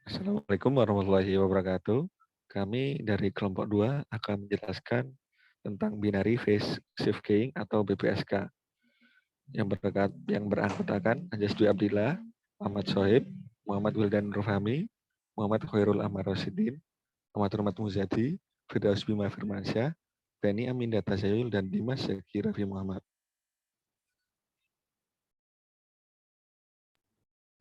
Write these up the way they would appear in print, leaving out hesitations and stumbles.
Assalamualaikum warahmatullahi wabarakatuh. Kami dari kelompok 2 akan menjelaskan tentang binary phase shift keying atau BPSK yang beranggotakan Anjas Dwi Abdillah, Ahmad Sohib, Muhammad Wildan Nurfahmi, Muhammad Khairul Ahmad Rosidin, Muhammad Rahmat Muzadi, Firdaus Bima Firmansyah, Beni Aminda Tasayul, dan Dimas Zaki Raffi Muhammad.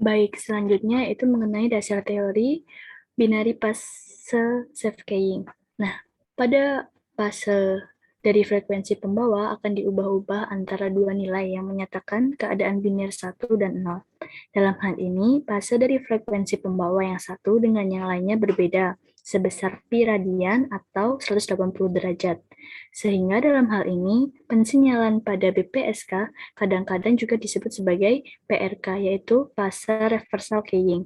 Baik, selanjutnya itu mengenai dasar teori binary fase shift keying. Nah, pada fase dari frekuensi pembawa akan diubah-ubah antara dua nilai yang menyatakan keadaan biner 1 dan 0. Dalam hal ini, fase dari frekuensi pembawa yang satu dengan yang lainnya berbeda, sebesar pi radian atau 180 derajat. Sehingga dalam hal ini, pensinyalan pada BPSK kadang-kadang juga disebut sebagai PRK, yaitu fase reversal keying.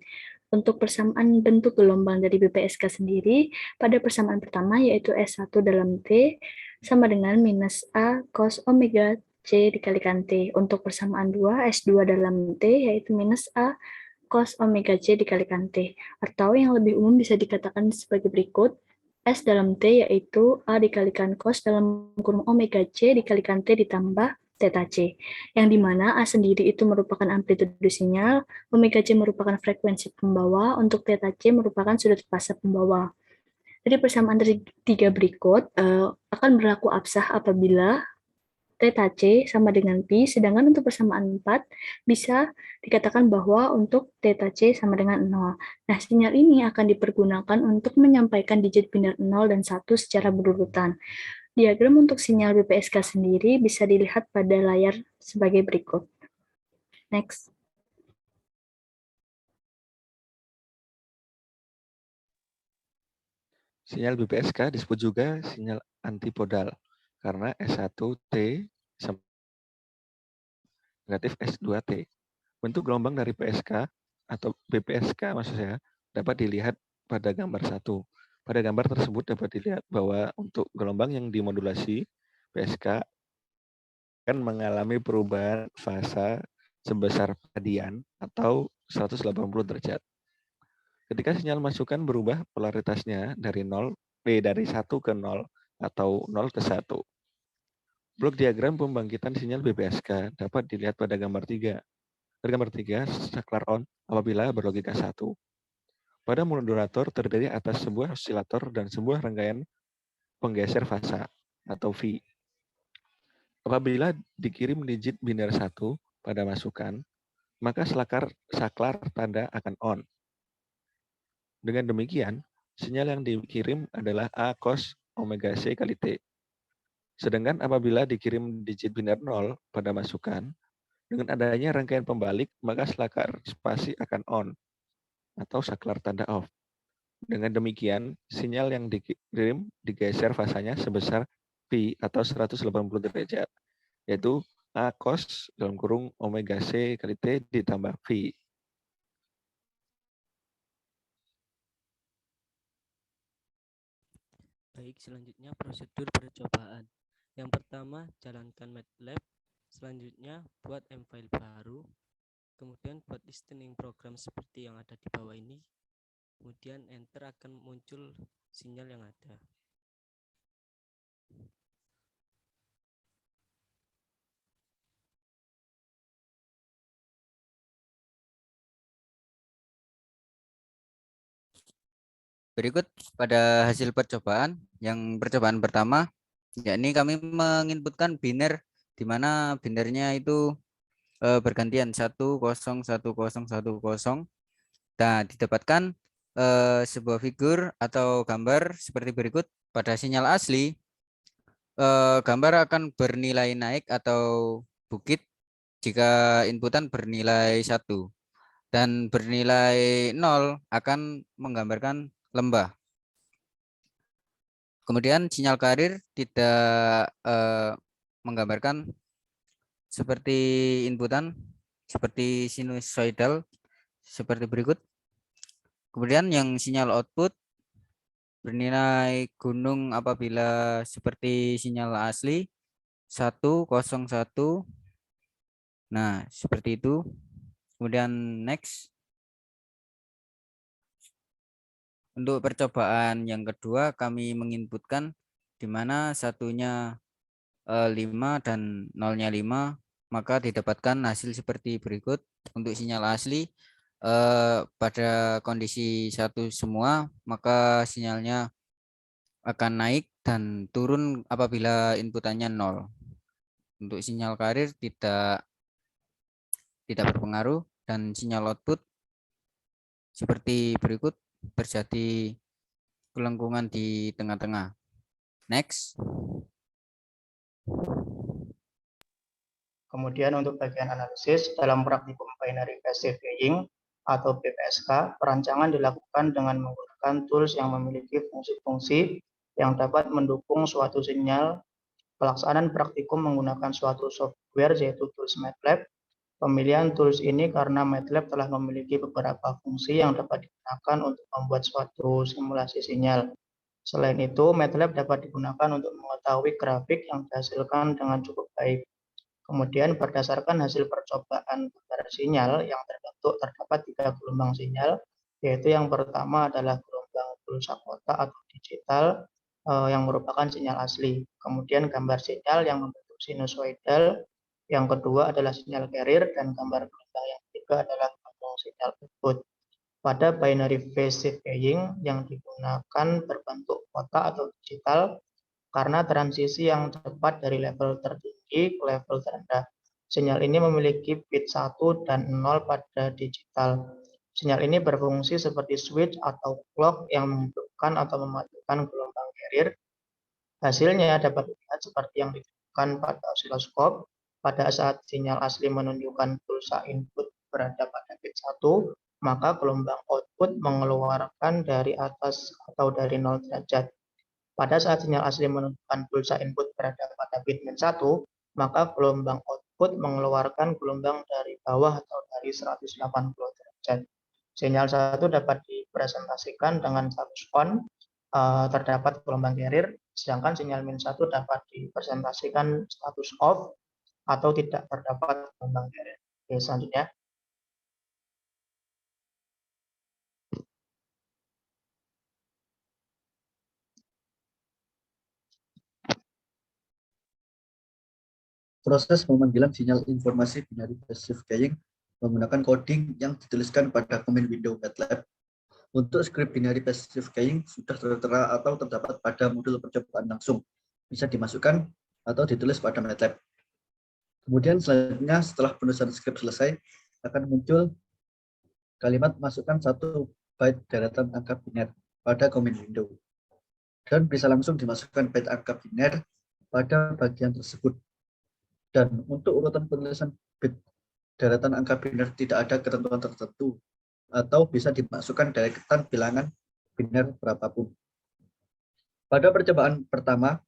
Untuk persamaan bentuk gelombang dari BPSK sendiri, pada persamaan pertama yaitu S1 dalam T sama dengan minus A cos omega C dikalikan T. Untuk persamaan 2, S2 dalam T yaitu minus A cos omega C dikalikan T. Atau yang lebih umum bisa dikatakan sebagai berikut, S dalam T yaitu A dikalikan cos dalam kurung omega C dikalikan T ditambah theta C, yang dimana A sendiri itu merupakan amplitude sinyal, omega C merupakan frekuensi pembawa, untuk theta C merupakan sudut fase pembawa. Jadi persamaan dari tiga berikut akan berlaku absah apabila theta C sama dengan pi, sedangkan untuk persamaan 4 bisa dikatakan bahwa untuk theta C sama dengan 0. Nah, sinyal ini akan dipergunakan untuk menyampaikan digit biner 0 dan 1 secara berurutan. Diagram untuk sinyal BPSK sendiri bisa dilihat pada layar sebagai berikut. Next. Sinyal BPSK disebut juga sinyal antipodal karena S1T sama negatif S2T. Bentuk gelombang dari PSK atau BPSK maksud saya dapat dilihat pada gambar 1. Pada gambar tersebut dapat dilihat bahwa untuk gelombang yang dimodulasi PSK akan mengalami perubahan fasa sebesar radian atau 180 derajat. Ketika sinyal masukan berubah polaritasnya dari 1 ke 0 atau 0 ke 1. Blok diagram pembangkitan sinyal BPSK dapat dilihat pada gambar 3. Pada gambar 3, saklar on apabila berlogika 1. Pada modulator terdiri atas sebuah osilator dan sebuah rangkaian penggeser fasa atau V. Apabila dikirim digit biner 1 pada masukan, maka saklar tanda akan on. Dengan demikian, sinyal yang dikirim adalah A cos omega C kali T. Sedangkan apabila dikirim digit biner 0 pada masukan, dengan adanya rangkaian pembalik, maka saklar spasi akan on atau saklar tanda off. Dengan demikian, sinyal yang dikirim digeser fasanya sebesar pi atau 180 derajat, yaitu A cos dalam kurung omega C kali T ditambah V. Baik, selanjutnya prosedur percobaan. Yang pertama, jalankan MATLAB. Selanjutnya, buat M-file baru. Kemudian buat listening program seperti yang ada di bawah ini. Kemudian enter akan muncul sinyal yang ada. Berikut pada hasil percobaan. Yang percobaan pertama, yakni kami menginputkan biner di mana binernya itu bergantian 1010100. Nah, didapatkan sebuah figur atau gambar seperti berikut. Pada sinyal asli, gambar akan bernilai naik atau bukit jika inputan bernilai 1 dan bernilai 0 akan menggambarkan lembah. Kemudian sinyal karir tidak menggambarkan seperti inputan seperti sinusoidal seperti berikut. Kemudian yang sinyal output bernilai gunung apabila seperti sinyal asli 101. Nah, seperti itu. Kemudian next. Untuk percobaan yang kedua kami menginputkan di mana satunya 5 dan nolnya 5, maka didapatkan hasil seperti berikut. Untuk sinyal asli pada kondisi 1 semua, maka sinyalnya akan naik dan turun apabila inputannya 0. Untuk sinyal karir tidak berpengaruh dan sinyal output seperti berikut, terjadi kelengkungan di tengah-tengah. Next. Kemudian untuk bagian analisis, dalam praktikum binary passive keying atau BPSK, perancangan dilakukan dengan menggunakan tools yang memiliki fungsi-fungsi yang dapat mendukung suatu sinyal. Pelaksanaan praktikum menggunakan suatu software yaitu tools MATLAB. Pemilihan tools ini karena MATLAB telah memiliki beberapa fungsi yang dapat digunakan untuk membuat suatu simulasi sinyal. Selain itu, MATLAB dapat digunakan untuk mengetahui grafik yang dihasilkan dengan cukup baik. Kemudian berdasarkan hasil percobaan gambar sinyal yang terdapat 3 gelombang sinyal, yaitu yang pertama adalah gelombang pulsa kotak atau digital yang merupakan sinyal asli. Kemudian gambar sinyal yang membentuk sinusoidal, yang kedua adalah sinyal carrier, dan gambar gelombang yang ketiga adalah gelombang sinyal output. Pada binary phase shift keying yang digunakan berbentuk kotak atau digital karena transisi yang cepat dari level tertinggi ke level terendah. Sinyal ini memiliki bit 1 dan 0 pada digital. Sinyal ini berfungsi seperti switch atau clock yang menghidupkan atau mematikan gelombang carrier. Hasilnya dapat dilihat seperti yang ditunjukkan pada osiloskop. Pada saat sinyal asli menunjukkan pulsa input berada pada bit 1, maka gelombang output mengeluarkan dari atas atau dari 0 derajat. Pada saat sinyal asli menunjukkan pulsa input berada pada bit min 1, maka gelombang output mengeluarkan gelombang dari bawah atau dari 180 derajat. Sinyal 1 dapat dipresentasikan dengan status on, terdapat gelombang carrier, sedangkan sinyal min 1 dapat dipresentasikan status off atau tidak terdapat gelombang carrier. Oke, selanjutnya. Proses pemanggilan sinyal informasi binary passive keying menggunakan coding yang dituliskan pada command window MATLAB. Untuk script binary passive keying sudah tertera atau terdapat pada modul percobaan langsung, bisa dimasukkan atau ditulis pada MATLAB. Kemudian selanjutnya setelah penulisan script selesai, akan muncul kalimat masukkan 1 byte daratan angka biner pada command window. Dan bisa langsung dimasukkan byte angka biner pada bagian tersebut. Dan untuk urutan penulisan bit daratan angka biner tidak ada ketentuan tertentu atau bisa dimasukkan deretan bilangan biner berapapun. Pada percobaan pertama,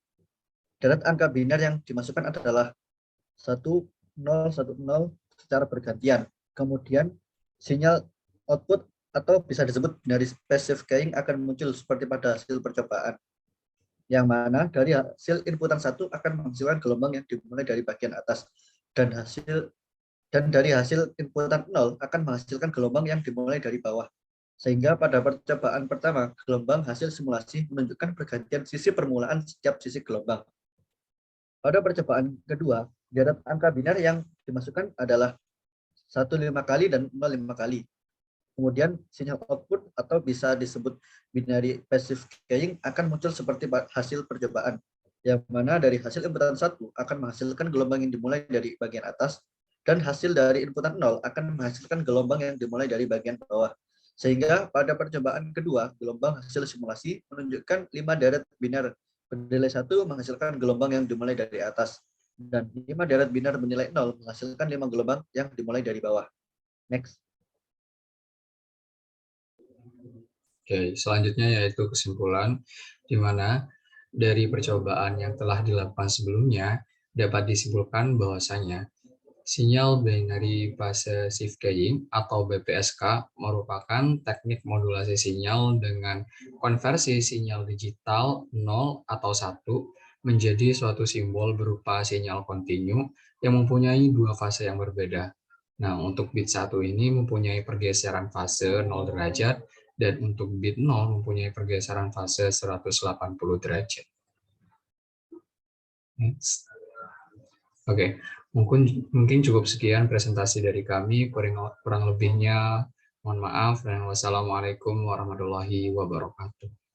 deret angka biner yang dimasukkan adalah 1010 secara bergantian. Kemudian sinyal output atau bisa disebut binary passive keying akan muncul seperti pada hasil percobaan, yang mana dari hasil inputan 1 akan menghasilkan gelombang yang dimulai dari bagian atas, dan dari hasil inputan 0 akan menghasilkan gelombang yang dimulai dari bawah. Sehingga pada percobaan pertama, gelombang hasil simulasi menunjukkan pergantian sisi permulaan setiap sisi gelombang. Pada percobaan kedua, deret angka biner yang dimasukkan adalah 1 5 kali dan 0 5 kali. Kemudian sinyal output atau bisa disebut binary passive keying akan muncul seperti hasil percobaan, yang mana dari hasil inputan 1 akan menghasilkan gelombang yang dimulai dari bagian atas, dan hasil dari inputan 0 akan menghasilkan gelombang yang dimulai dari bagian bawah. Sehingga pada percobaan kedua, gelombang hasil simulasi menunjukkan 5 deret biner bernilai 1 menghasilkan gelombang yang dimulai dari atas, dan 5 deret biner bernilai 0 menghasilkan 5 gelombang yang dimulai dari bawah. Next. Oke, selanjutnya yaitu kesimpulan, di mana dari percobaan yang telah dilakukan sebelumnya dapat disimpulkan bahwasanya sinyal binary passive keying atau BPSK merupakan teknik modulasi sinyal dengan konversi sinyal digital 0 atau 1 menjadi suatu simbol berupa sinyal kontinu yang mempunyai 2 fase yang berbeda. Nah, untuk bit 1 ini mempunyai pergeseran fase 0 derajat dan untuk bit 0 mempunyai pergeseran fase 180 derajat. Next. Oke, mungkin cukup sekian presentasi dari kami. Kurang lebihnya mohon maaf dan wassalamualaikum warahmatullahi wabarakatuh.